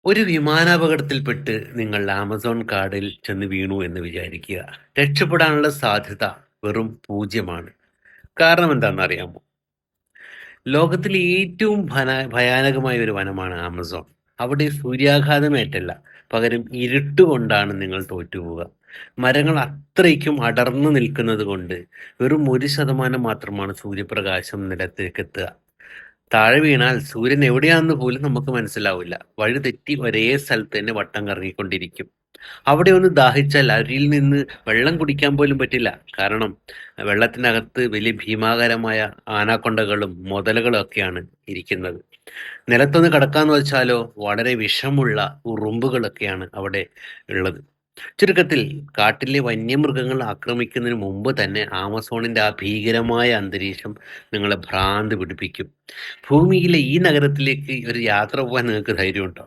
ഒരു വിമാനാപകടത്തിൽപ്പെട്ട് നിങ്ങൾ ആമസോൺ കാടിൽ ചെന്ന് വീണു എന്ന് വിചാരിക്കുക. രക്ഷപ്പെടാനുള്ള സാധ്യത വെറും 0-മാണ്. കാരണം എന്താണെന്നറിയാമോ? ലോകത്തിലെ ഏറ്റവും ഭയാനകമായ ഒരു വനമാണ് ആമസോൺ. അവിടെ സൂര്യാഘാതമേറ്റല്ല, പകരം ഇരുട്ടുകൊണ്ടാണ് നിങ്ങൾ തോറ്റുപോവുക. മരങ്ങൾ അത്രയ്ക്കും അടർന്നു നിൽക്കുന്നത് കൊണ്ട് വെറും 1% മാത്രമാണ് സൂര്യപ്രകാശം നിലത്തേക്കെത്തുക. താഴെ വീണാൽ സൂര്യൻ എവിടെയാണെന്ന് പോലും നമുക്ക് മനസ്സിലാവില്ല. വഴി തെറ്റി ഒരേ സ്ഥലത്ത് തന്നെ വട്ടം കറങ്ങിക്കൊണ്ടിരിക്കും. അവിടെ ഒന്ന് ദാഹിച്ചാൽ അരുവിയിൽ നിന്ന് വെള്ളം കുടിക്കാൻ പോലും പറ്റില്ല. കാരണം വെള്ളത്തിനകത്ത് വലിയ ഭീമാകാരമായ ആനാക്കൊണ്ടകളും മുതലകളും ഒക്കെയാണ് ഇരിക്കുന്നത്. നിലത്തൊന്ന് കിടക്കാന്ന് വെച്ചാലോ വളരെ വിഷമുള്ള ഉറുമ്പുകളൊക്കെയാണ് അവിടെ ഉള്ളത്. ചുരുക്കത്തിൽ കാട്ടിലെ വന്യമൃഗങ്ങൾ ആക്രമിക്കുന്നതിന് മുമ്പ് തന്നെ ആമസോണിന്റെ ആ ഭീകരമായ അന്തരീക്ഷം നിങ്ങളെ ഭ്രാന്ത് പിടിപ്പിക്കും. ഭൂമിയിലെ ഈ നഗരത്തിലേക്ക് ഒരു യാത്ര പോകാൻ നിങ്ങൾക്ക് ധൈര്യമുണ്ടോ?